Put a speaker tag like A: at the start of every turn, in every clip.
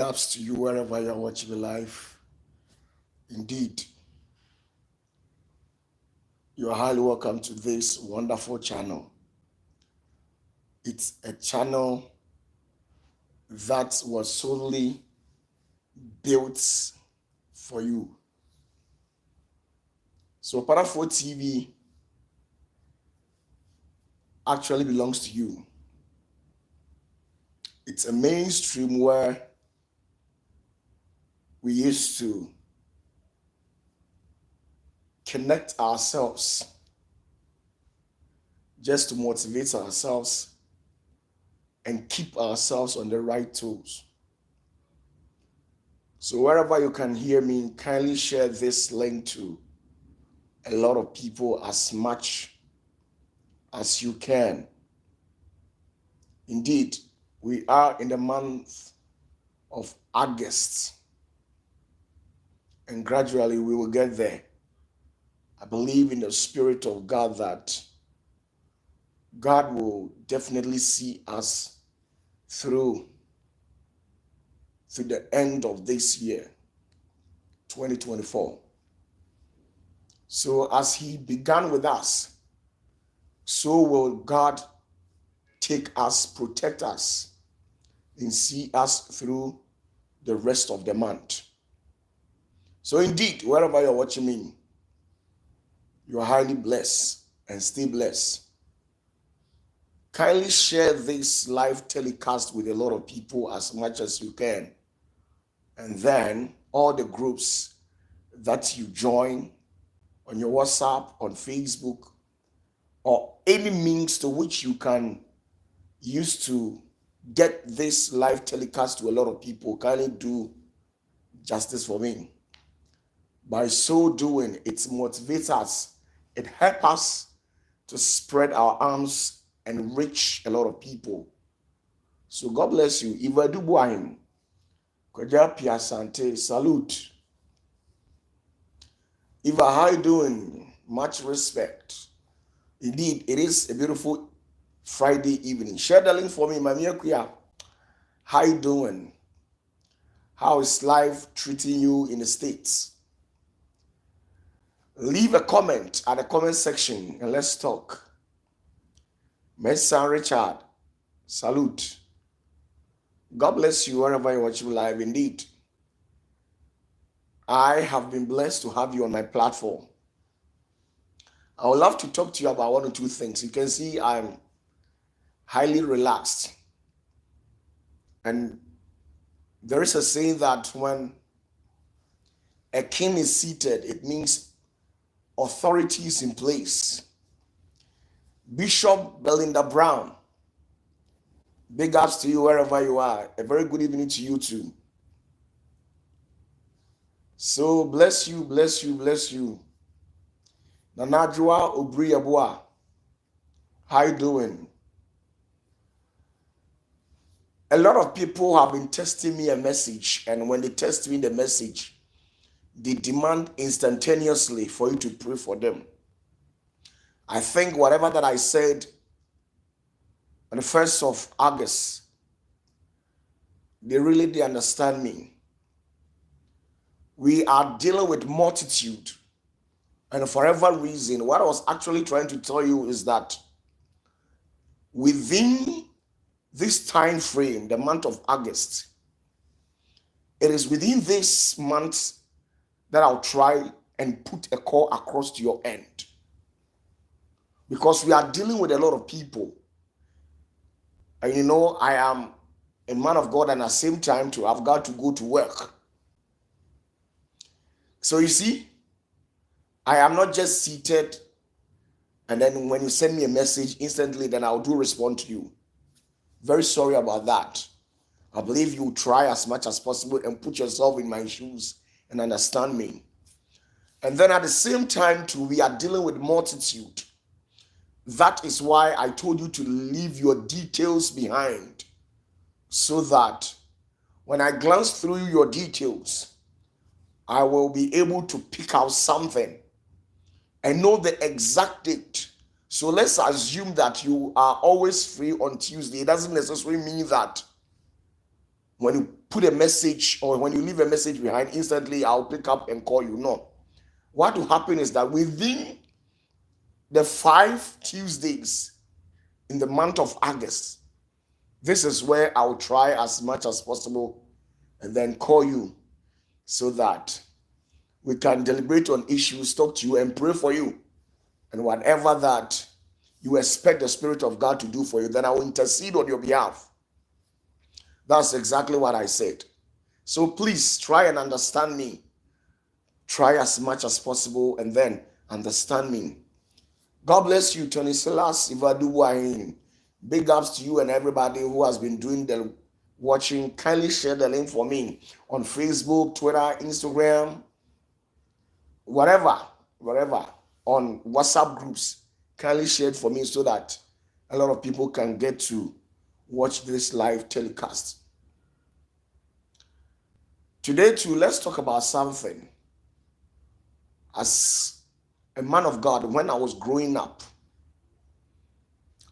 A: Ups to you wherever you're watching me live. Indeed, you're highly welcome to this wonderful channel. It's a channel that was solely built for you. So OPATAFUOR TV actually belongs to you. It's a mainstream where we used to connect ourselves just to motivate ourselves and keep ourselves on the right tools. So wherever you can hear me, kindly share this link to a lot of people as much as you can. Indeed, we are in the month of August, and gradually we will get there. I believe in the Spirit of God that God will definitely see us through to the end of this year, 2024. So as He began with us, so will God take us, protect us, and see us through the rest of the month. So indeed, wherever you're watching me, you're highly blessed and stay blessed. Kindly share this live telecast with a lot of people as much as you can. And then all the groups that you join on your WhatsApp, on Facebook, or any means to which you can use to get this live telecast to a lot of people, kindly do justice for me. By so doing, it motivates us, it helps us to spread our arms and reach a lot of people. So God bless you. Iva Dubuahim, Koja Piasante, salute. Iva, how you doing? Much respect. Indeed, it is a beautiful Friday evening. Share the link for me, Mamia Kuya. How you doing? How is life treating you in the States? Leave a comment at the comment section and let's talk. Mesa Richard, salute. God bless you wherever you're watching live. Indeed, I have been blessed to have you on my platform. I would love to talk to you about one or two things. You can see I'm highly relaxed. And there is a saying that when a king is seated, it means authority is in place. Bishop Belinda Brown, big ups to you wherever you are. A very good evening to you too. So bless you, bless you, bless you. Nanajua Obriabua, how you doing? A lot of people have been texting me a message, and when they text me the message, they demand instantaneously for you to pray for them. I think whatever that I said on the 1st of August, they really did understand me. We are dealing with multitude. And for whatever reason, what I was actually trying to tell you is that within this time frame, the month of August, it is within this month that I'll try and put a call across to your end. Because we are dealing with a lot of people. And you know, I am a man of God, and at the same time too, I've got to go to work. So you see, I am not just seated and then when you send me a message instantly, then I'll do respond to you. Very sorry about that. I believe you try as much as possible and put yourself in my shoes and understand me. And then at the same time too, we are dealing with multitude. That is why I told you to leave your details behind, so that when I glance through your details, I will be able to pick out something and know the exact date. So let's assume that you are always free on Tuesday. It doesn't necessarily mean that when you put a message, or when you leave a message behind, instantly I'll pick up and call you. No. What will happen is that within the 5 Tuesdays in the month of August, this is where I'll try as much as possible and then call you so that we can deliberate on issues, talk to you, and pray for you. And whatever that you expect the Spirit of God to do for you, then I will intercede on your behalf. That's exactly what I said. So please try and understand me. Try as much as possible and then understand me. God bless you, Tony Silas, Ivaduwain. Big ups to you and everybody who has been doing the watching. Kindly share the link for me on Facebook, Twitter, Instagram, whatever, on WhatsApp groups. Kindly share it for me so that a lot of people can get to watch this live telecast. Today too, let's talk about something. As a man of God, when I was growing up,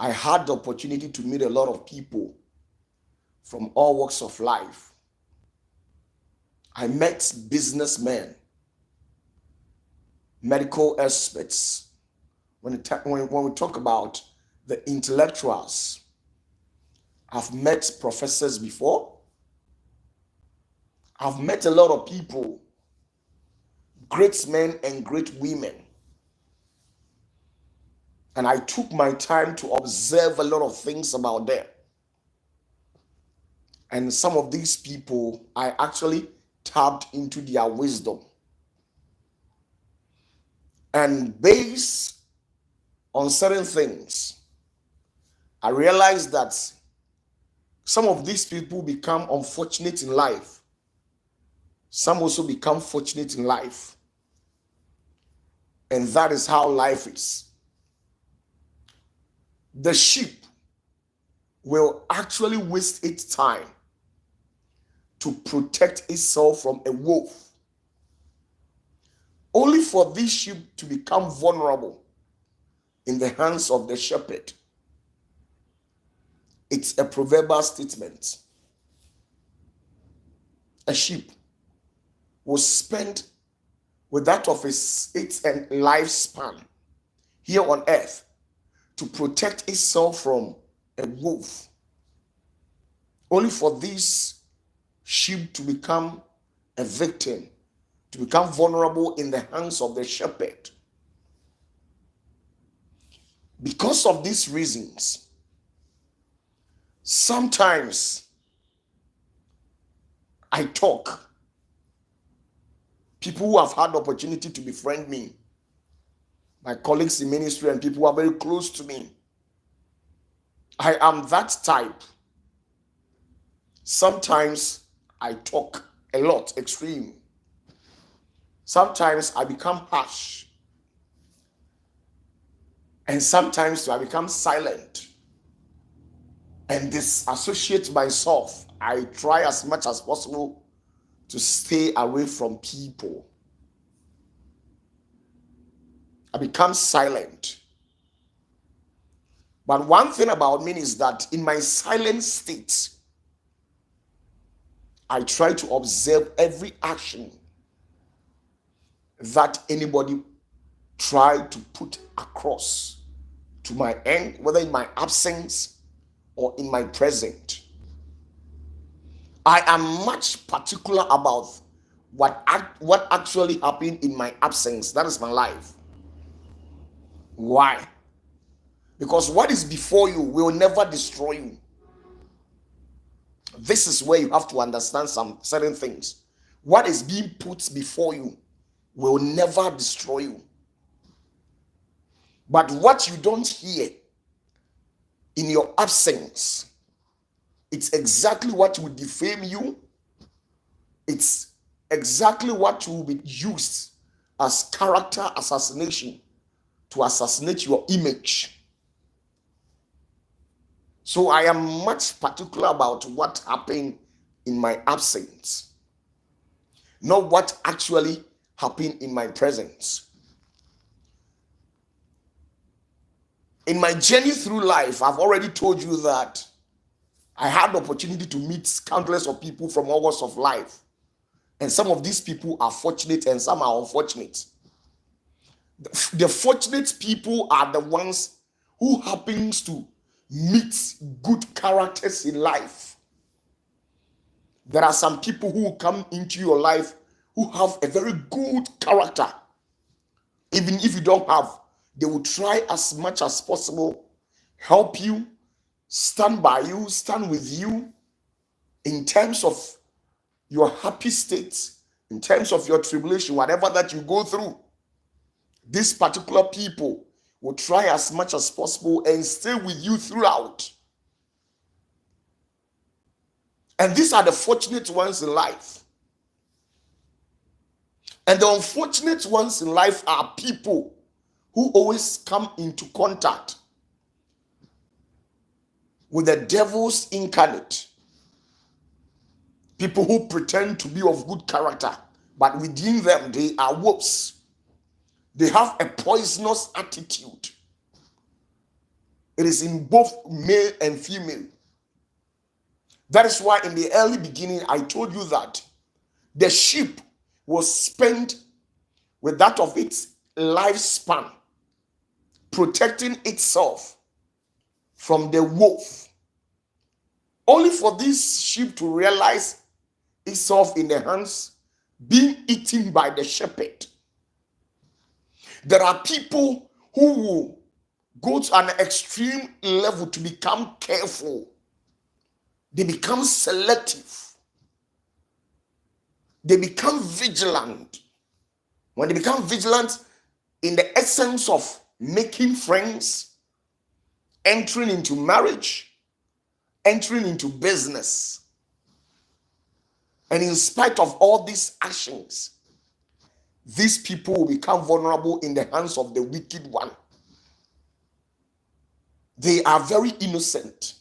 A: I had the opportunity to meet a lot of people from all walks of life. I met businessmen, medical experts. When we talk about the intellectuals, I've met professors before. I've met a lot of people, great men and great women. And I took my time to observe a lot of things about them. And some of these people, I actually tapped into their wisdom. And based on certain things, I realized that some of these people become unfortunate in life. Some also become fortunate in life. And that is how life is. The sheep will actually waste its time to protect itself from a wolf, only for this sheep to become vulnerable in the hands of the shepherd. It's a proverbial statement. A sheep will spend with that of its lifespan here on earth to protect itself from a wolf, only for this sheep to become a victim, to become vulnerable in the hands of the shepherd. Because of these reasons, sometimes I talk. People who have had the opportunity to befriend me, my colleagues in ministry and people who are very close to me, I am that type. Sometimes I talk a lot, extreme. Sometimes I become harsh. And sometimes I become silent and disassociate myself. I try as much as possible to stay away from people. I become silent. But one thing about me is that in my silent state, I try to observe every action that anybody try to put across to my end, whether in my absence or in my present. I am much particular about what actually happened in my absence. That is my life. Why? Because what is before you will never destroy you. This is where you have to understand some certain things. What is being put before you will never destroy you. But what you don't hear in your absence, it's exactly what will defame you. It's exactly what will be used as character assassination to assassinate your image. So I am much particular about what happened in my absence, not what actually happened in my presence. In my journey through life, I've already told you that I had the opportunity to meet countless of people from all walks of life. And some of these people are fortunate and some are unfortunate. The fortunate people are the ones who happens to meet good characters in life. There are some people who come into your life who have a very good character. Even if you don't have, they will try as much as possible, help you, stand by you, stand with you in terms of your happy state, in terms of your tribulation, whatever that you go through. These particular people will try as much as possible and stay with you throughout. And these are the fortunate ones in life. And the unfortunate ones in life are people who always come into contact with the devil's incarnate. People who pretend to be of good character, but within them they are wolves. They have a poisonous attitude. It is in both male and female. That is why in the early beginning I told you that the sheep was spent with that of its lifespan, protecting itself from the wolf, only for this sheep to realize itself in the hands, being eaten by the shepherd. There are people who will go to an extreme level to become careful. They become selective. They become vigilant. When they become vigilant in the essence of making friends, entering into marriage, entering into business, and in spite of all these actions, these people will become vulnerable in the hands of the wicked one. They are very innocent.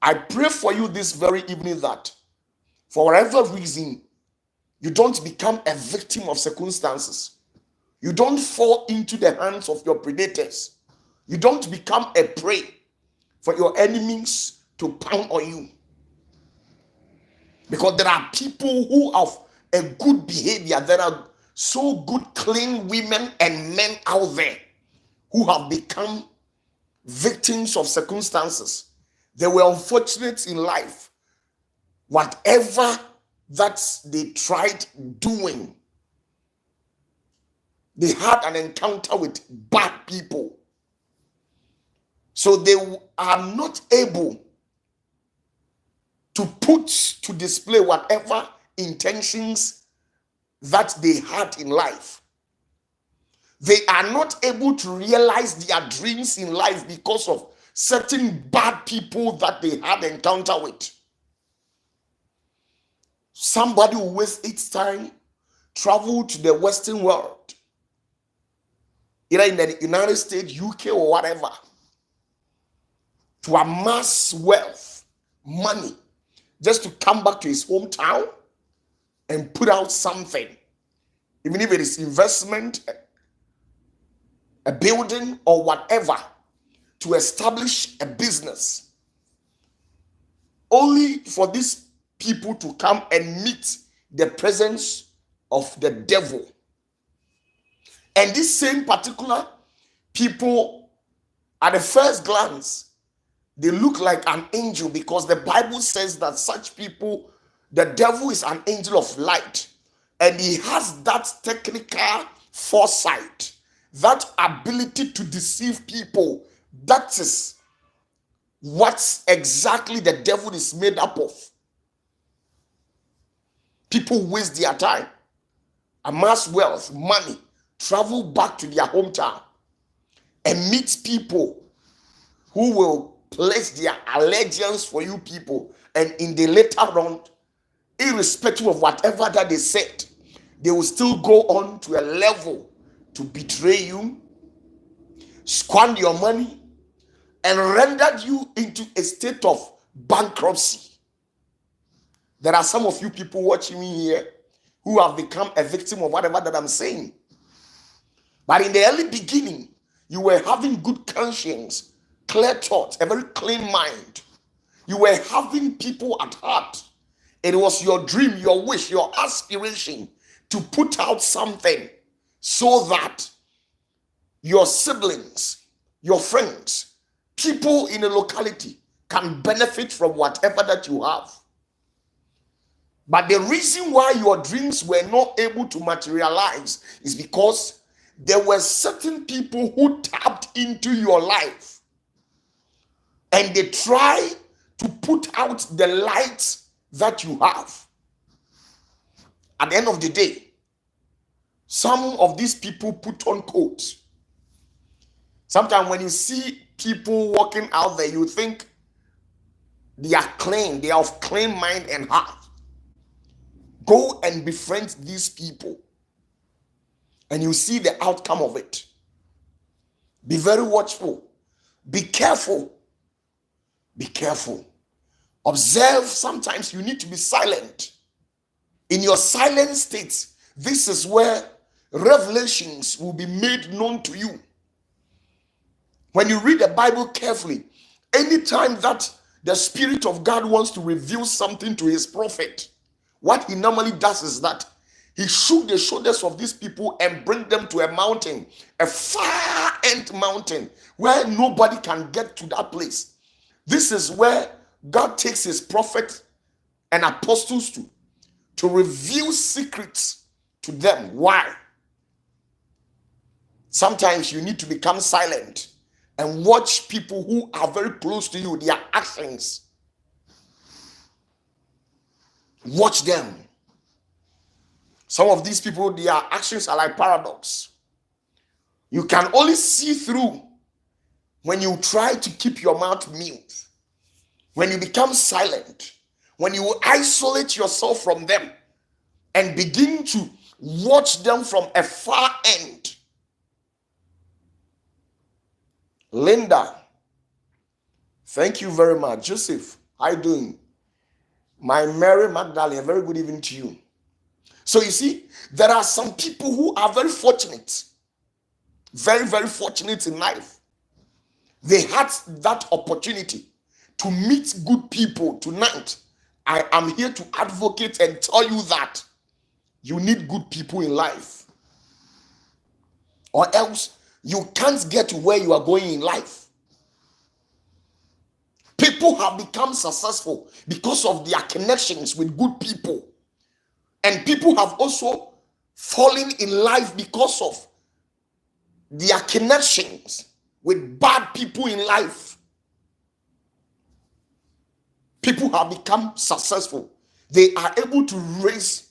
A: I pray for you this very evening that for whatever reason, you don't become a victim of circumstances. You don't fall into the hands of your predators. You don't become a prey for your enemies to pound on you. Because there are people who have a good behavior. There are so good, clean women and men out there who have become victims of circumstances. They were unfortunate in life. Whatever that they tried doing, they had an encounter with bad people. So they are not able to put to display whatever intentions that they had in life. They are not able to realize their dreams in life because of certain bad people that they had encounter with. Somebody will waste its time, travel to the Western world, either in the United States, UK, or whatever, to amass wealth, money, just to come back to his hometown and put out something, even if it is investment, a building, or whatever, to establish a business, only for these people to come and meet the presence of the devil. And these same particular people, at the first glance, they look like an angel, because the Bible says that such people, the devil is an angel of light, and he has that technical foresight, that ability to deceive people. That is what exactly the devil is made up of. People waste their time, amass wealth, money, travel back to their hometown, and meet people who will place their allegiance for you people. And in the later round, irrespective of whatever that they said, they will still go on to a level to betray you, squander your money, and render you into a state of bankruptcy. There are some of you people watching me here who have become a victim of whatever that I'm saying. But in the early beginning, you were having good conscience, clear thoughts, a very clean mind. You were having people at heart. It was your dream, your wish, your aspiration to put out something so that your siblings, your friends, people in a locality can benefit from whatever that you have. But the reason why your dreams were not able to materialize is because there were certain people who tapped into your life and they try to put out the light that you have. At the end of the day, some of these people put on coats. Sometimes when you see people walking out there, you think they are clean, they are of clean mind and heart. Go and befriend these people, and you see the outcome of it. Be very watchful. Be careful. Be careful. Observe. Sometimes you need to be silent. In your silent state, this is where revelations will be made known to you. When you read the Bible carefully, anytime that the Spirit of God wants to reveal something to his prophet, what he normally does is that he shook the shoulders of these people and bring them to a mountain, a far end mountain where nobody can get to that place. This is where God takes his prophets and apostles to reveal secrets to them. Why? Sometimes you need to become silent and watch people who are very close to you, their actions. Watch them. Some of these people, their actions are like paradox. You can only see through when you try to keep your mouth mute, when you become silent, when you isolate yourself from them and begin to watch them from a far end. Linda, thank you very much. Joseph, how you doing? My Mary Magdalene, a very good evening to you. So you see, there are some people who are very fortunate, very, very fortunate in life. They had that opportunity to meet good people. Tonight, I am here to advocate and tell you that you need good people in life, or else you can't get to where you are going in life. People have become successful because of their connections with good people. And people have also fallen in life because of their connections with bad people in life. People have become successful. They are able to raise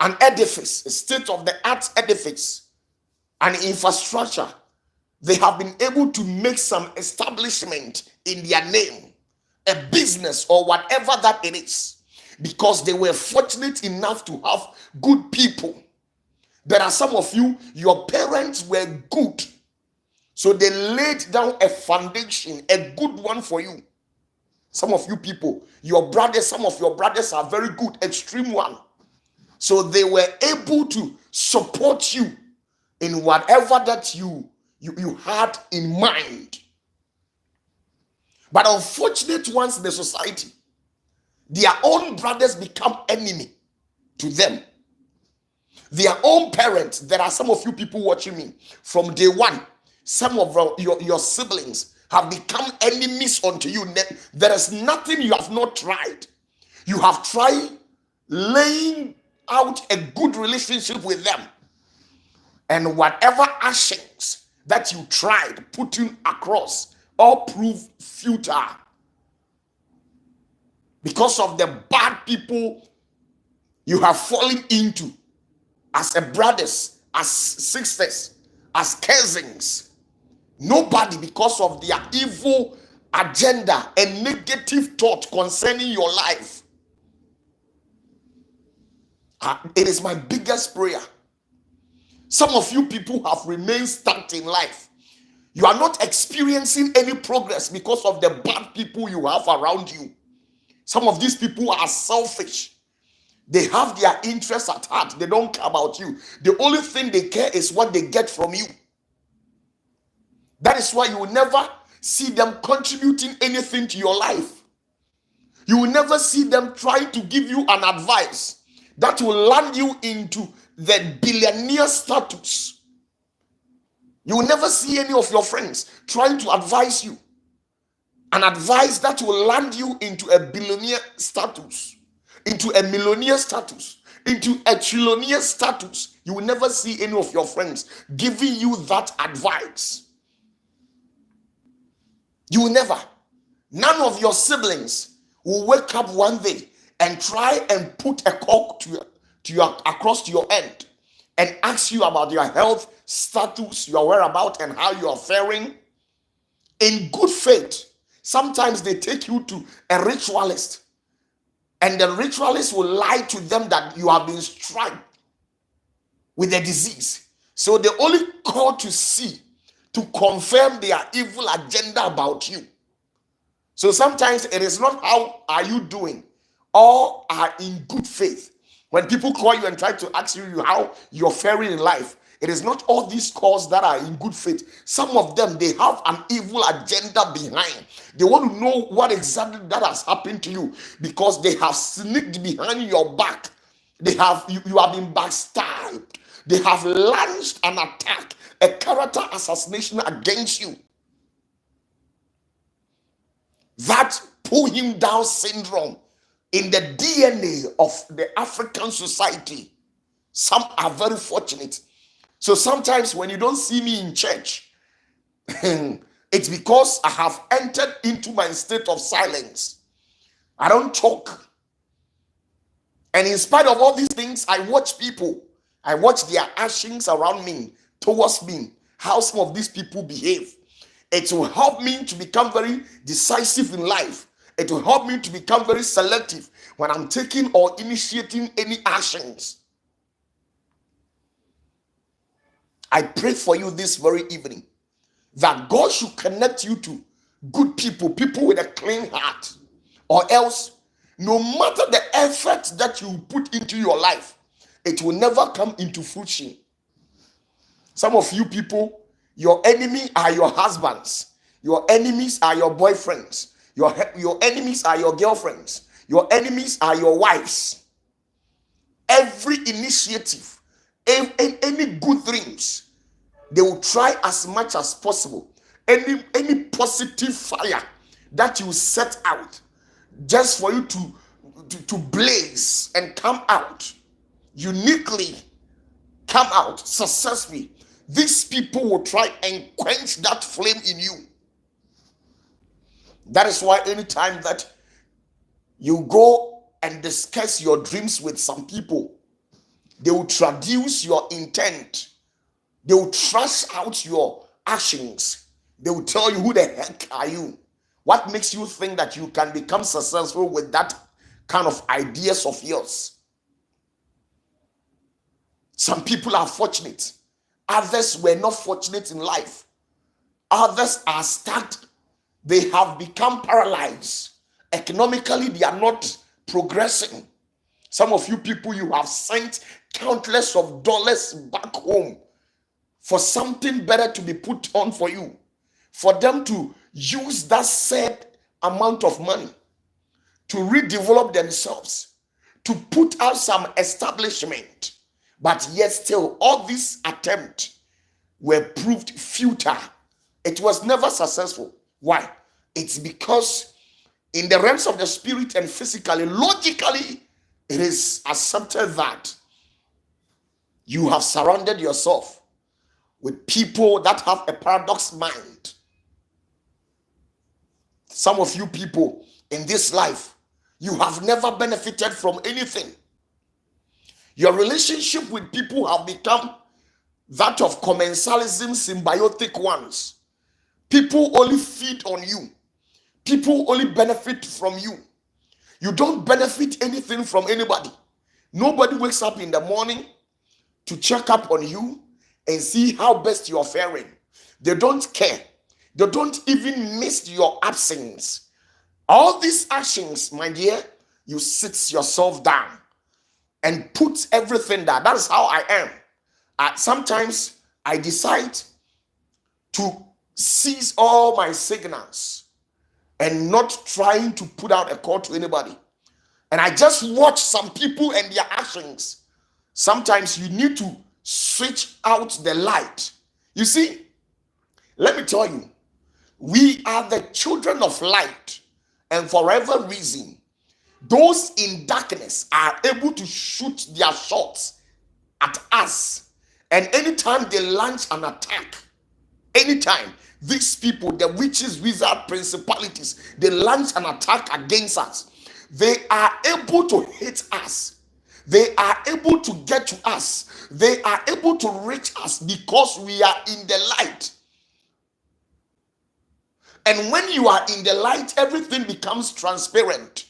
A: an edifice, a state-of-the-art edifice, an infrastructure. They have been able to make some establishment in their name, a business or whatever that it is, because they were fortunate enough to have good people. There are some of you, your parents were good, so they laid down a foundation, a good one for you. Some of you people, your brothers, some of your brothers are very good, extreme one. So they were able to support you in whatever that you had in mind. But unfortunate ones in the society, their own brothers become enemy to them. Their own parents, there are some of you people watching me from day one, some of your siblings have become enemies unto you. There is nothing you have not tried. You have tried laying out a good relationship with them, and whatever actions that you tried putting across all prove futile because of the bad people you have fallen into as a brothers, as sisters, as cousins. Nobody, because of their evil agenda and negative thought concerning your life. It is my biggest prayer. Some of you people have remained stuck in life. You are not experiencing any progress because of the bad people you have around you. Some of these people are selfish. They have their interests at heart. They don't care about you. The only thing they care is what they get from you. That is why you will never see them contributing anything to your life. You will never see them trying to give you an advice that will land you into the billionaire status. You will never see any of your friends trying to advise you an advice that will land you into a billionaire status, into a millionaire status, into a trillionaire status. You will never see any of your friends giving you that advice. You will never. None of your siblings will wake up one day and try and put a cork across to your end and ask you about your health status, your whereabouts, and how you are faring in good faith. Sometimes they take you to a ritualist, and the ritualist will lie to them that you have been struck with a disease. So they only call to see, to confirm their evil agenda about you. So sometimes it is not how are you doing, all are in good faith. When people call you and try to ask you how you're faring in life, it is not all these calls that are in good faith. Some of them, they have an evil agenda behind. They want to know what exactly that has happened to you, because they have sneaked behind your back. You have been backstabbed. They have launched an attack, a character assassination against you. That pull him down syndrome in the DNA of the African society. Some are very fortunate. So sometimes when you don't see me in church, it's because I have entered into my state of silence. I don't talk. And in spite of all these things, I watch people. I watch their actions around me, towards me, how some of these people behave. It will help me to become very decisive in life. It will help me to become very selective when I'm taking or initiating any actions. I pray for you this very evening that God should connect you to good people, people with a clean heart, or else no matter the effort that you put into your life, it will never come into fruition. Some of you people, your enemy are your husbands, your enemies are your boyfriends, your enemies are your girlfriends, your enemies are your wives. Every initiative, any good dreams, they will try as much as possible. Any positive fire that you set out just for you to blaze and come out uniquely, come out successfully. These people will try and quench that flame in you. That is why anytime that you go and discuss your dreams with some people, they will traduce your intent. They will trash out your actions. They will tell you, who the heck are you? What makes you think that you can become successful with that kind of ideas of yours? Some people are fortunate. Others were not fortunate in life. Others are stuck. They have become paralyzed. Economically, they are not progressing. Some of you people, you have sent countless of dollars back home for something better to be put on for you, for them to use that said amount of money to redevelop themselves, to put out some establishment. But yet still, all these attempts were proved futile. It was never successful. Why? It's because in the realms of the spirit and physically, logically, it is accepted that you have surrounded yourself with people that have a paradox mind. Some of you people in this life, you have never benefited from anything. Your relationship with people have become that of commensalism, symbiotic ones. People only feed on you. People only benefit from you. You don't benefit anything from anybody. Nobody wakes up in the morning to check up on you and see how best you are faring. They don't care. They don't even miss your absence. All these actions, my dear, you sit yourself down and put everything down. That is how I am. Sometimes I decide to sees all my signals and not trying to put out a call to anybody. And I just watch some people and their actions. Sometimes you need to switch out the light. You see, let me tell you, we are the children of light, and for whatever reason, those in darkness are able to shoot their shots at us. And anytime they launch an attack, anytime these people, the witches, wizards, principalities, they launch an attack against us, they are able to hit us. They are able to get to us. They are able to reach us because we are in the light. And when you are in the light, everything becomes transparent.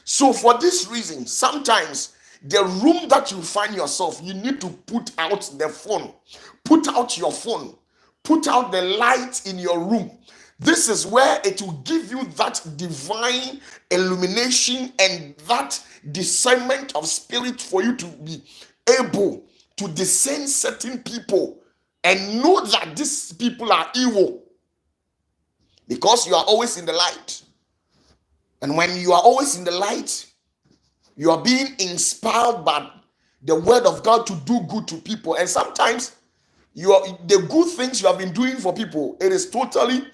A: So for this reason, sometimes the room that you find yourself, you need to put out the phone. Put out your phone. Put out the light in your room. This is where it will give you that divine illumination and that discernment of spirit for you to be able to discern certain people and know that these people are evil, because you are always in the light. And when you are always in the light, you are being inspired by the word of God to do good to people. And sometimes the good things you have been doing for people, it is totally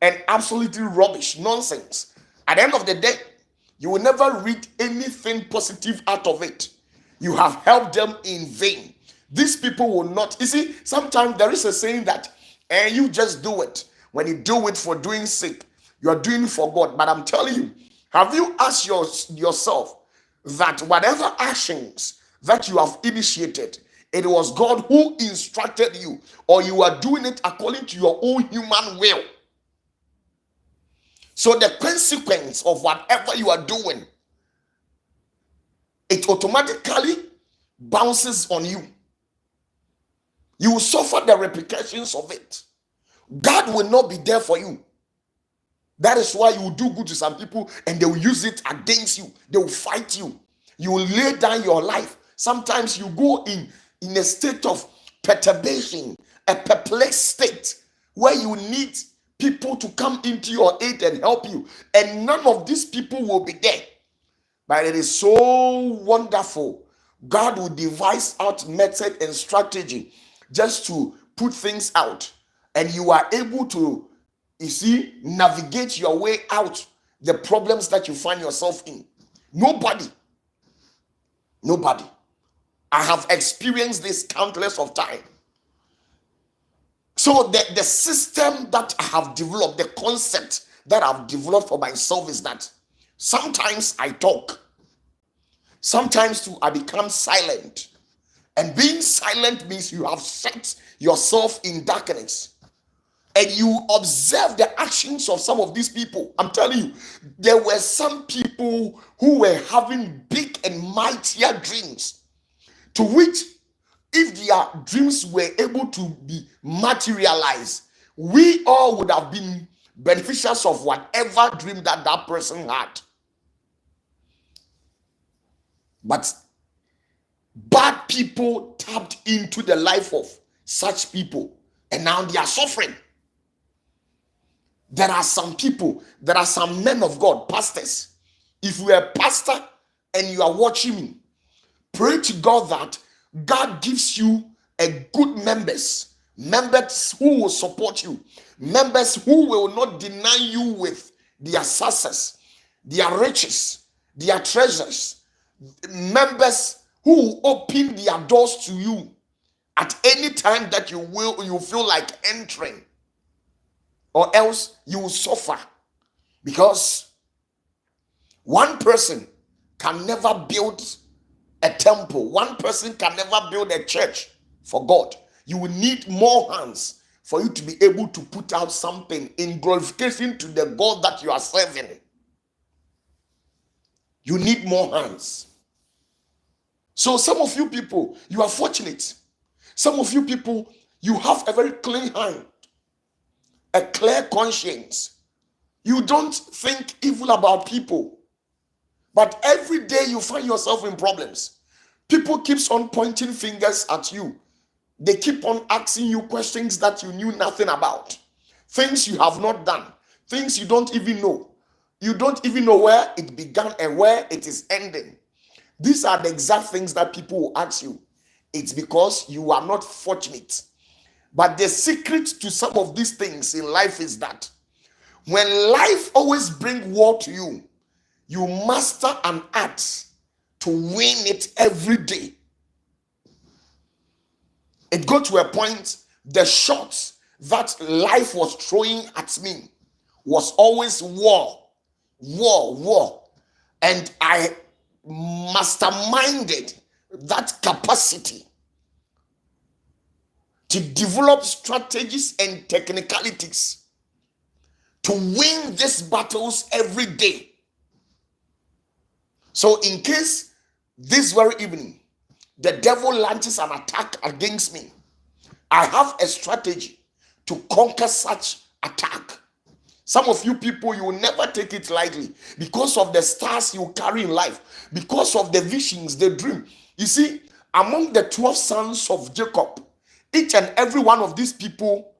A: and absolutely rubbish, nonsense. At the end of the day, you will never read anything positive out of it. You have helped them in vain. These people will not. You see, sometimes there is a saying that, and you just do it. When you do it for doing sake, you are doing it for God. But I'm telling you, have you asked yourself that whatever actions that you have initiated, it was God who instructed you, or you are doing it according to your own human will? So the consequence of whatever you are doing, it automatically bounces on you. You will suffer the repercussions of it. God will not be there for you. That is why you will do good to some people and they will use it against you. They will fight you. You will lay down your life. Sometimes you go in a state of perturbation, a perplexed state, where you need people to come into your aid and help you. And none of these people will be there. But it is so wonderful. God will devise out method and strategy just to put things out. And you are able to, you see, navigate your way out the problems that you find yourself in. Nobody. I have experienced this countless of time. So the system that I have developed, the concept that I've developed for myself is that sometimes I talk. Sometimes too, I become silent. And being silent means you have set yourself in darkness. And you observe the actions of some of these people. I'm telling you, there were some people who were having big and mightier dreams, to which, if their dreams were able to be materialized, we all would have been beneficiaries of whatever dream that person had. But bad people tapped into the life of such people, and now they are suffering. There are some people, there are some men of God, pastors. If you are a pastor and you are watching me, pray to God that God gives you a good members who will support you, members who will not deny you with their success, their riches, their treasures, members who will open their doors to you at any time that you feel like entering. Or else you will suffer, because one person can never build a temple. One person can never build a church for God. You will need more hands for you to be able to put out something in glorification to the God that you are serving. You need more hands. So some of you people, you are fortunate. Some of you people, you have a very clean hand, a clear conscience. You don't think evil about people. But every day you find yourself in problems. People keeps on pointing fingers at you. They keep on asking you questions that you knew nothing about. things you have not done, things you don't even know. You don't even know where it began and where it is ending. These are the exact things that people will ask you. It's because you are not fortunate. But the secret to some of these things in life is that when life always brings war to you, you master an art to win it every day. It got to a point, the shots that life was throwing at me was always war. And I masterminded that capacity to develop strategies and technicalities to win these battles every day. So in case this very evening the devil launches an attack against me, I have a strategy to conquer such attack. Some of you people, you will never take it lightly because of the stars you carry in life, because of the visions, the dream. You see, among the 12 sons of Jacob, each and every one of these people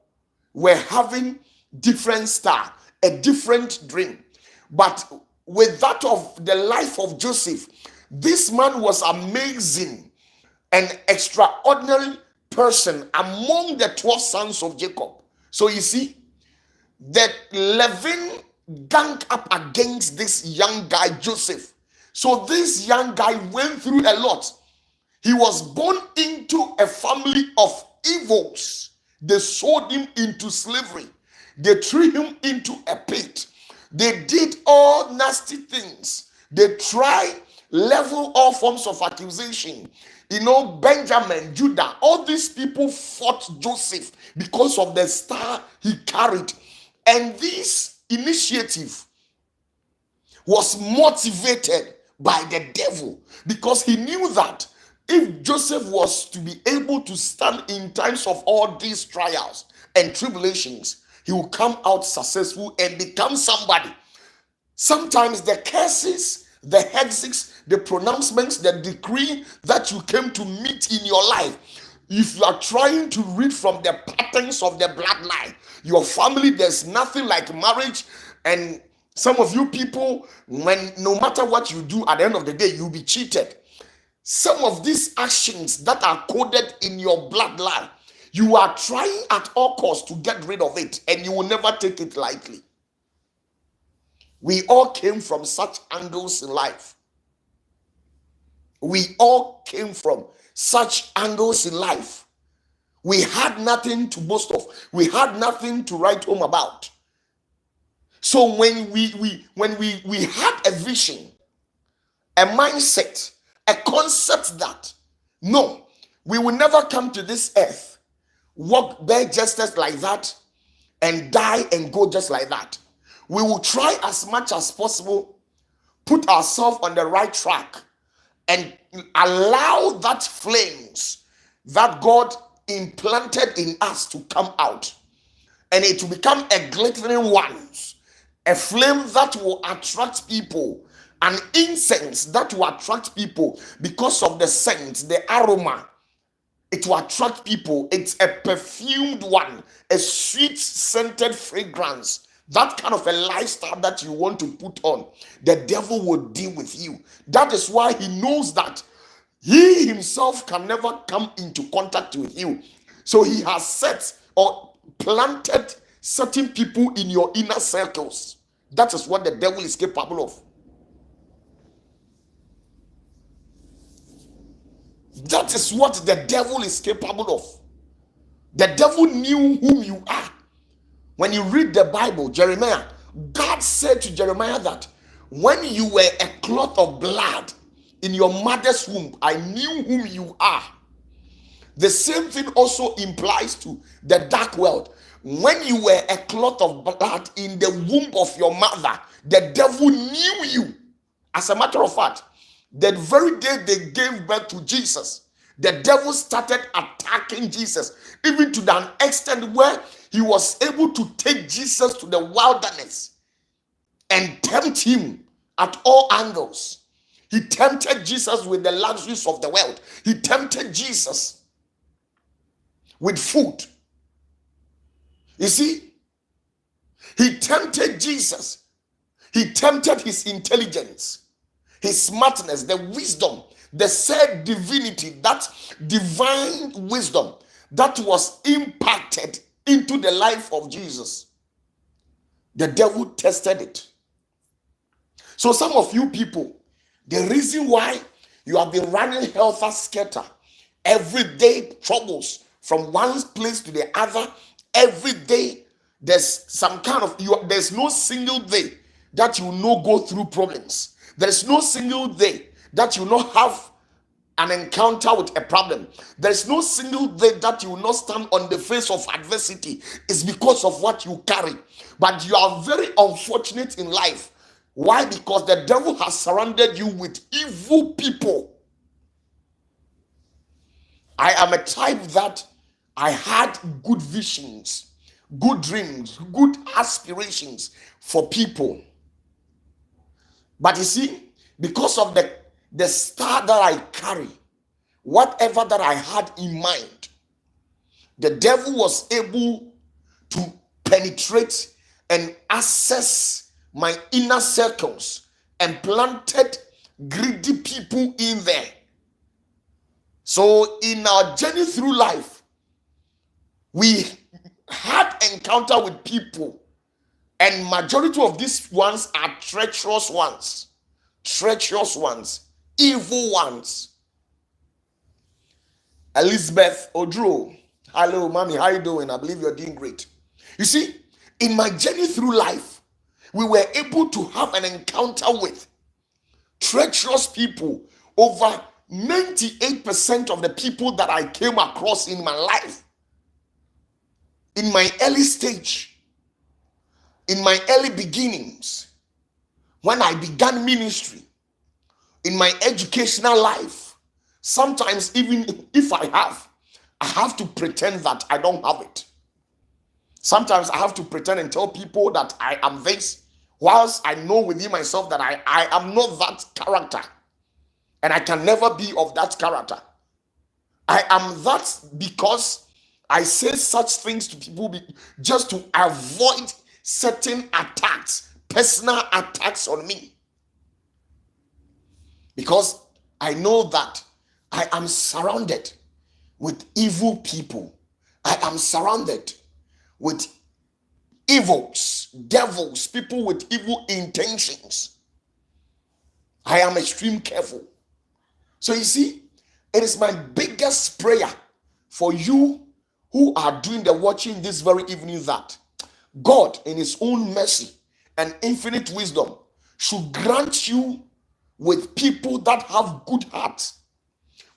A: were having different star, a different dream. But with that of the life of Joseph, this man was amazing, an extraordinary person among the 12 sons of Jacob. So you see, the 11 ganged up against this young guy, Joseph. So this young guy went through a lot. He was born into a family of evils. They sold him into slavery. They threw him into a pit. They did all nasty things. They tried level all forms of accusation. Benjamin, Judah, all these people fought Joseph because of the star he carried. And this initiative was motivated by the devil because he knew that if Joseph was to be able to stand in times of all these trials and tribulations, he will come out successful and become somebody. Sometimes the curses, the hexes, the pronouncements, the decree that you came to meet in your life, if you are trying to read from the patterns of the bloodline, your family, there's nothing like marriage. And some of you people, no matter what you do, at the end of the day, you'll be cheated. Some of these actions that are coded in your bloodline, you are trying at all costs to get rid of it, and you will never take it lightly. We all came from such angles in life. We all came from such angles in life. We had nothing to boast of. We had nothing to write home about. So when we had a vision, a mindset, a concept that, no, we will never come to this earth, walk there just like that, and die and go just like that. We will try as much as possible, put ourselves on the right track, and allow that flames that God implanted in us to come out. And it will become a glittering one, a flame that will attract people, an incense that will attract people because of the scent, the aroma. It will attract people. It's a perfumed one, a sweet scented fragrance. That kind of a lifestyle that you want to put on, the devil will deal with you. That is why he knows that he himself can never come into contact with you. So he has set or planted certain people in your inner circles. That is what the devil is capable of. That is what the devil is capable of. The devil knew whom you are. When you read the Bible, Jeremiah, God said to Jeremiah that when you were a clot of blood in your mother's womb, I knew whom you are. The same thing also implies to the dark world. When you were a clot of blood in the womb of your mother, the devil knew you. As a matter of fact, the very day they gave birth to Jesus, the devil started attacking Jesus, even to an extent where he was able to take Jesus to the wilderness and tempt him at all angles. He tempted Jesus with the luxuries of the world. He tempted Jesus with food. You see, He tempted Jesus. He tempted his intelligence, his smartness, the wisdom, the said divinity, that divine wisdom that was impacted into the life of Jesus. The devil tested it. So some of you people, the reason why you have been running helter-skelter, everyday troubles from one place to the other, every day there's some kind of there's no single day that you will not go through problems. There's no single day that you will not have an encounter with a problem. There's no single day that you will not stand on the face of adversity. It's because of what you carry. But you are very unfortunate in life. Why? Because the devil has surrounded you with evil people. I am a type that I had good visions, good dreams, good aspirations for people. But you see, because of the star that I carry, whatever that I had in mind, the devil was able to penetrate and access my inner circles and planted greedy people in there. So in our journey through life, we had encounter with people, and majority of these ones are treacherous ones, evil ones. Elizabeth Odro, hello mommy, how you doing? I believe you're doing great. You see, in my journey through life, we were able to have an encounter with treacherous people. Over 98% of the people that I came across in my life, in my early stage, in my early beginnings, when I began ministry, in my educational life, sometimes even if I have to pretend that I don't have it. Sometimes I have to pretend and tell people that I am this, whilst I know within myself that I am not that character, and I can never be of that character. I am that because I say such things to people just to avoid certain attacks, personal attacks on me. Because I know that I am surrounded with evil people. I am surrounded with evils, devils, people with evil intentions. I am extremely careful. So you see, it is my biggest prayer for you who are doing the watching this very evening, that God in his own mercy and infinite wisdom should grant you with people that have good hearts.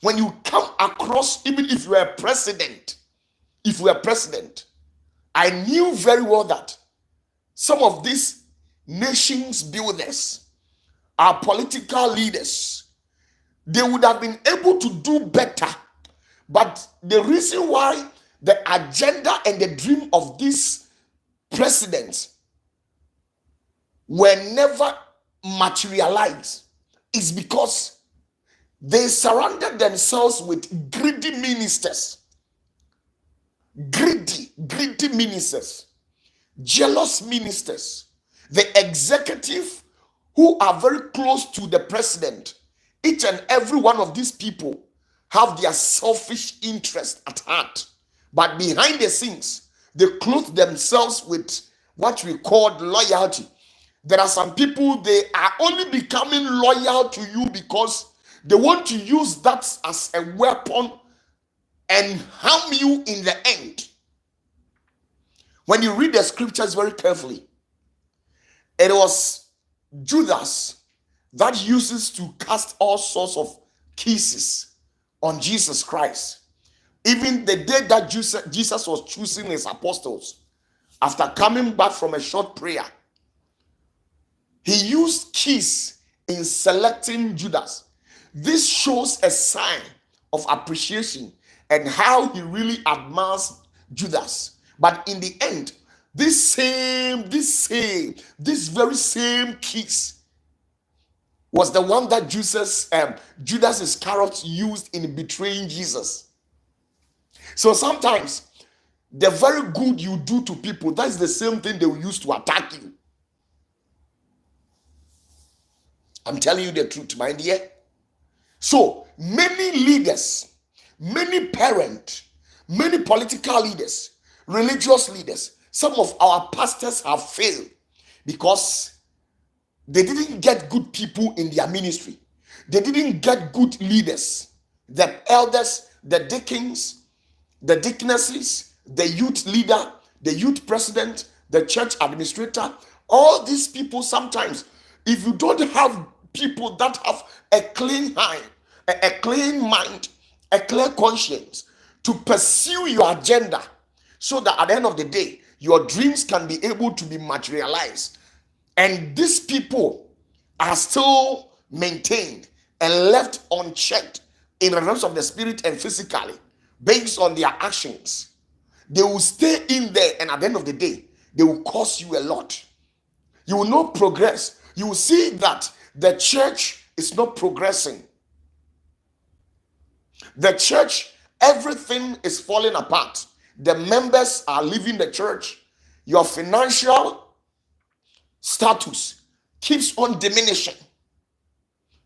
A: When you come across, even if you are president, I knew very well that some of these nations builders, our political leaders, they would have been able to do better. But the reason why the agenda and the dream of these presidents were never materialized is because they surrounded themselves with greedy ministers, jealous ministers, the executive who are very close to the president. Each and every one of these people have their selfish interest at heart, but behind the scenes, they clothe themselves with what we call loyalty. There are some people, they are only becoming loyal to you because they want to use that as a weapon and harm you in the end. When you read the scriptures very carefully, it was Judas that uses to cast all sorts of kisses on Jesus Christ. Even the day that Jesus was choosing his apostles, after coming back from a short prayer, he used kiss in selecting Judas. This shows a sign of appreciation and how he really admires Judas. But in the end, this very same kiss was the one that Judas Iscariot used in betraying Jesus. So sometimes the very good you do to people, that's the same thing they will use to attack you. I'm telling you the truth, my dear. So many leaders, many parents, many political leaders, religious leaders, some of our pastors have failed because they didn't get good people in their ministry. They didn't get good leaders, the elders, the deacons, the deaconesses, the youth leader, the youth president, the church administrator. All these people, sometimes, if you don't have people that have a clean mind, a clean mind, a clear conscience to pursue your agenda, so that at the end of the day, your dreams can be able to be materialized. And these people are still maintained and left unchecked in the realms of the spirit and physically, based on their actions. They will stay in there, and at the end of the day, they will cost you a lot. You will not progress. You will see that the church is not progressing. The church, everything is falling apart. The members are leaving the church. Your financial status keeps on diminishing.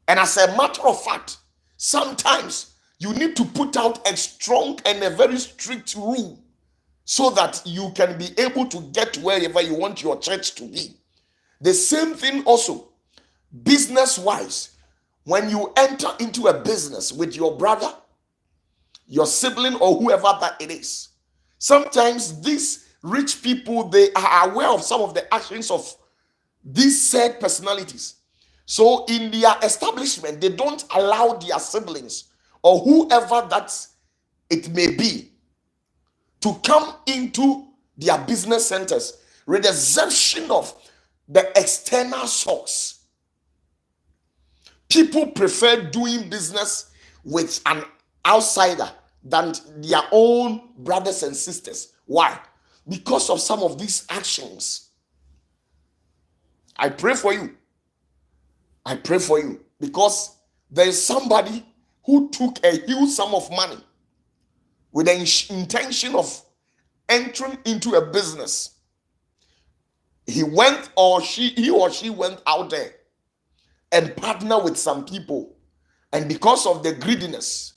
A: And as a matter of fact, sometimes you need to put out a strong and a very strict rule so that you can be able to get wherever you want your church to be. The same thing also, business-wise. When you enter into a business with your brother, your sibling, or whoever that it is, sometimes these rich people, they are aware of some of the actions of these said personalities. So in their establishment, they don't allow their siblings or whoever that it may be to come into their business centers with the exception of the external source. People prefer doing business with an outsider than their own brothers and sisters. Why? Because of some of these actions. I pray for you. I pray for you because there is somebody who took a huge sum of money with the intention of entering into a business. He or she went out there and partnered with some people, and because of the greediness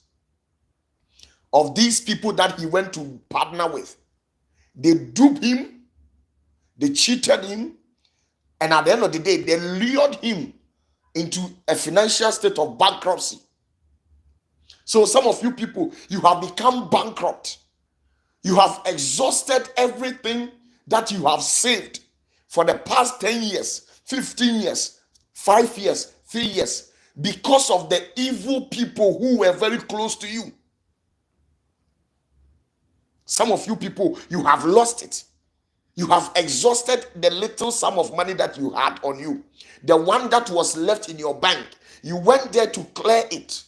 A: of these people that he went to partner with, they duped him, they cheated him, and at the end of the day, they lured him into a financial state of bankruptcy. So some of you people, you have become bankrupt. You have exhausted everything that you have saved for the past 10 years, 15 years, 5 years, 3 years, because of the evil people who were very close to you. Some of you people, you have lost it. You have exhausted the little sum of money that you had on you. The one that was left in your bank, you went there to clear it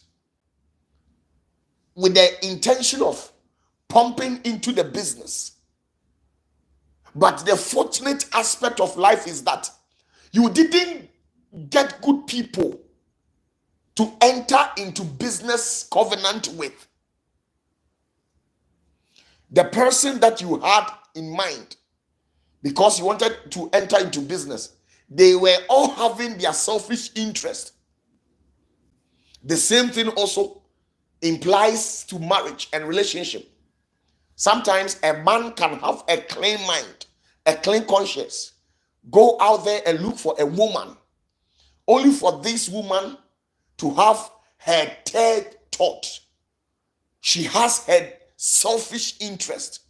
A: with the intention of pumping into the business. But the fortunate aspect of life is that you didn't get good people to enter into business covenant with. The person that you had in mind, because you wanted to enter into business, they were all having their selfish interest. The same thing also implies to marriage and relationship. Sometimes a man can have a clean mind, a clean conscience, go out there and look for a woman, only for this woman to have her third thought. She has her selfish interest.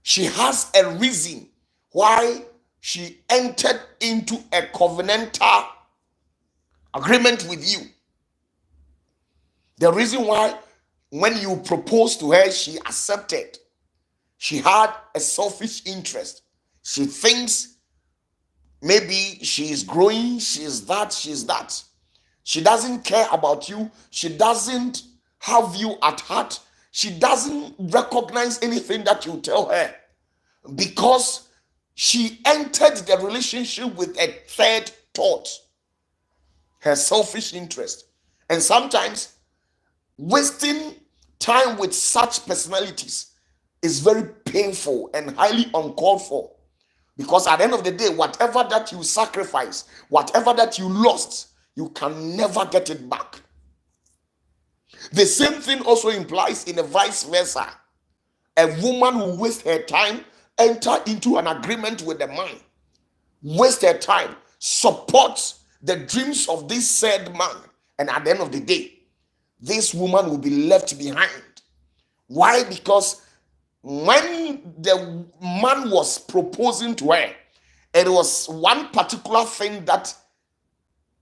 A: She has a reason why she entered into a covenantal agreement with you. The reason why when you proposed to her, she accepted. She had a selfish interest. She thinks maybe she is growing, she is that, she is that. She doesn't care about you. She doesn't have you at heart. She doesn't recognize anything that you tell her because she entered the relationship with a third thought, her selfish interest. And sometimes wasting time with such personalities is very painful and highly uncalled for. Because at the end of the day, whatever that you sacrifice, whatever that you lost, you can never get it back. The same thing also implies in a vice versa. A woman will waste her time, enter into an agreement with the man, waste her time, support the dreams of this said man, and at the end of the day, this woman will be left behind. Why? Because when the man was proposing to her, it was one particular thing that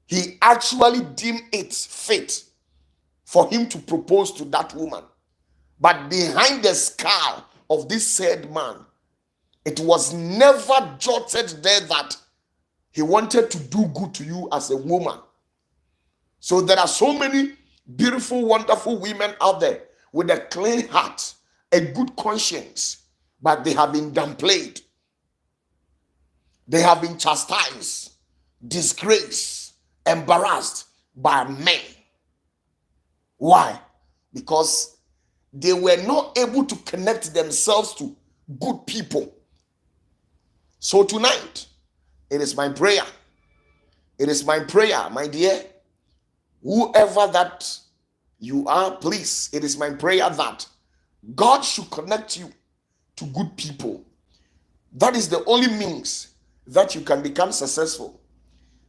A: he actually deemed it fit for him to propose to that woman. But behind the skull of this said man, it was never jotted there that he wanted to do good to you as a woman. So there are so many beautiful, wonderful women out there with a clean heart, a good conscience, but they have been downplayed. They have been chastised, disgraced, embarrassed by men. Why? Because they were not able to connect themselves to good people. So tonight, it is my prayer. It is my prayer, my dear. Whoever that you are, please, it is my prayer that God should connect you to good people. That is the only means that you can become successful.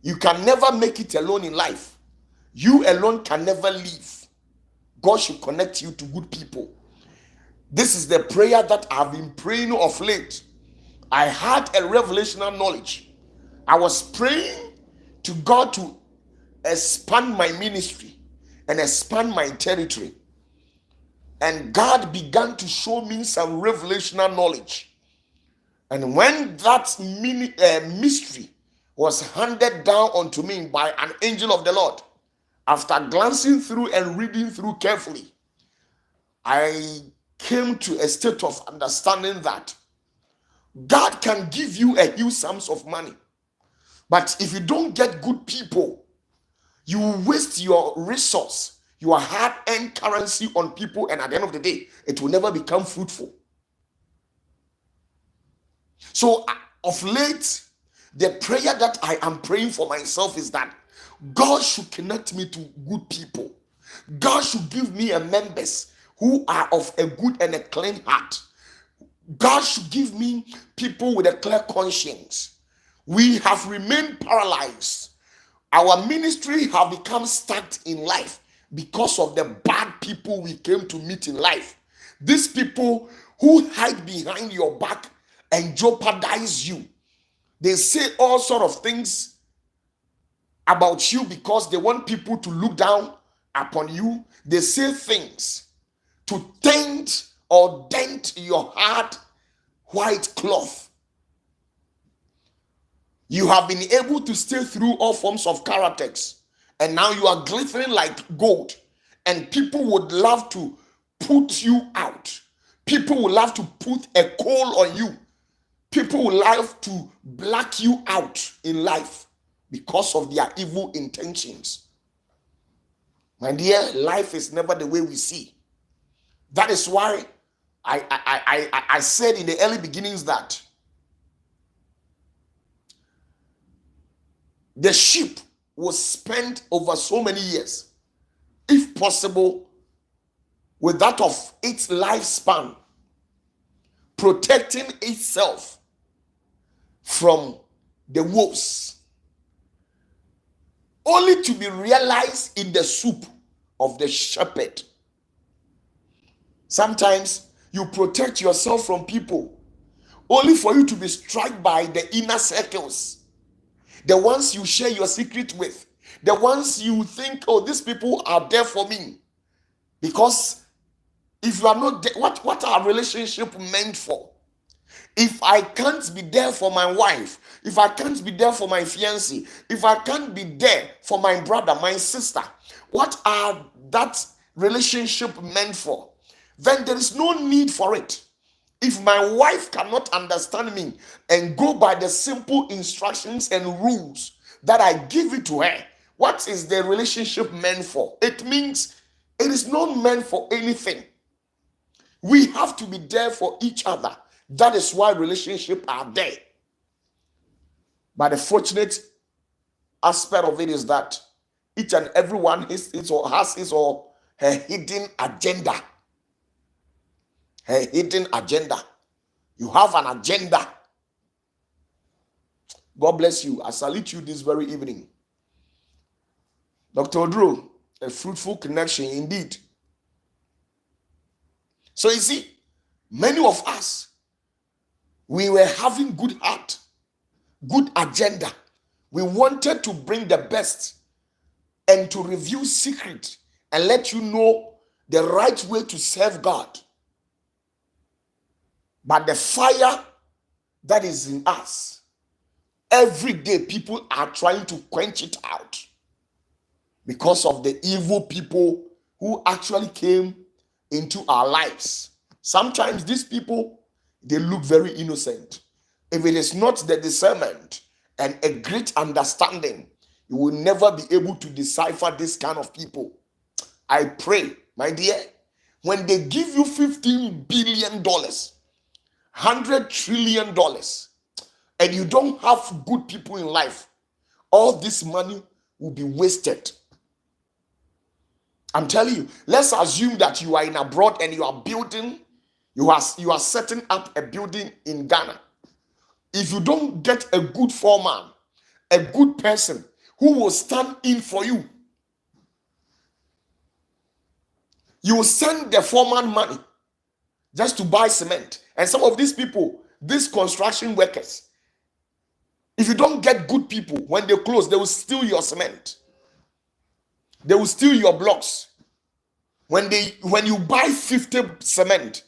A: You can never make it alone in life. You alone can never live. God should connect you to good people. This is the prayer that I've been praying of late. I had a revelational knowledge. I was praying to God to expand my ministry and expand my territory. And God began to show me some revelational knowledge. And when that mystery was handed down unto me by an angel of the Lord, after glancing through and reading through carefully, I came to a state of understanding that God can give you a huge sums of money. But if you don't get good people, you waste your resource, your hard-earned currency on people, and at the end of the day, it will never become fruitful. So of late, the prayer that I am praying for myself is that God should connect me to good people. God should give me members who are of a good and a clean heart. God should give me people with a clear conscience. We have remained paralyzed. Our ministry have become stuck in life because of the bad people we came to meet in life. These people who hide behind your back and jeopardize you. They say all sort of things about you because they want people to look down upon you. They say things to taint or dent your hard white cloth. You have been able to stay through all forms of characters, and now you are glittering like gold, and people would love to put you out. People would love to put a coal on you. People would love to black you out in life because of their evil intentions. My dear, life is never the way we see. That is why I said in the early beginnings that the sheep was spent over so many years, if possible, with that of its lifespan, protecting itself from the wolves, only to be realized in the soup of the shepherd. Sometimes you protect yourself from people only for you to be struck by the inner circles, the ones you share your secret with, the ones you think, oh, these people are there for me. Because if you are not there, what are relationship meant for? If I can't be there for my wife, if I can't be there for my fiancé, if I can't be there for my brother, my sister, what are that relationship meant for? Then there is no need for it. If my wife cannot understand me and go by the simple instructions and rules that I give it to her, what is the relationship meant for? It means it is not meant for anything. We have to be there for each other. That is why relationships are there. But the fortunate aspect of it is that each and everyone has his or her hidden agenda. Her hidden agenda. You have an agenda. God bless you. I salute you this very evening. Dr. Odro, a fruitful connection indeed. So you see, many of us, we were having good heart, good agenda. We wanted to bring the best and to reveal secret and let you know the right way to serve God. But the fire that is in us, every day people are trying to quench it out because of the evil people who actually came into our lives. Sometimes these people, they look very innocent. If it is not the discernment and a great understanding, you will never be able to decipher this kind of people. I pray, my dear, when they give you $15 billion, $100 trillion, and you don't have good people in life, all this money will be wasted. I'm telling you, let's assume that you are in abroad and you are building, you are setting up a building in Ghana. If you don't get a good foreman, a good person who will stand in for you, you will send the foreman money just to buy cement. And some of these people, these construction workers, if you don't get good people, when they close, they will steal your cement. They will steal your blocks. When you buy 50 cement,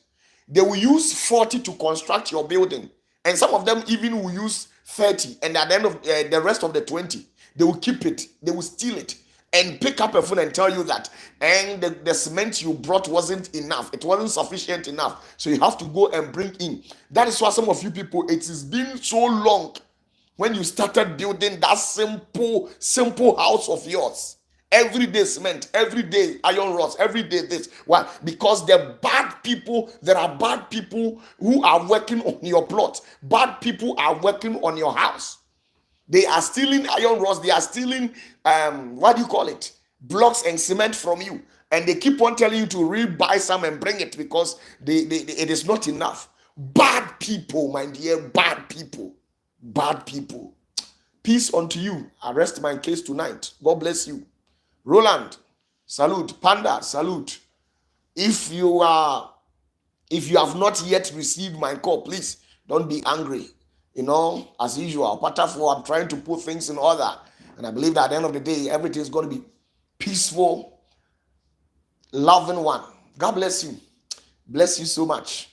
A: they will use 40 to construct your building. And some of them even will use 30. And at the end of the rest of the 20, they will keep it. They will steal it and pick up a phone and tell you that and the cement you brought wasn't enough. It wasn't sufficient enough. So you have to go and bring in. That is why some of you people, it has been so long when you started building that simple house of yours. Every day cement, every day iron rods, every day this. Why? Because there are bad people who are working on your plot. Bad people are working on your house. They are stealing iron rods. They are stealing, blocks and cement from you. And they keep on telling you to re-buy some and bring it because it is not enough. Bad people, my dear, bad people. Bad people. Peace unto you. I rest my case tonight. God bless you. Roland, salute. Panda, salute. If you have not yet received my call, please don't be angry. As usual, OPATAFUOR, I'm trying to put things in order. And I believe that at the end of the day, everything is going to be peaceful, loving one. God bless you. Bless you so much.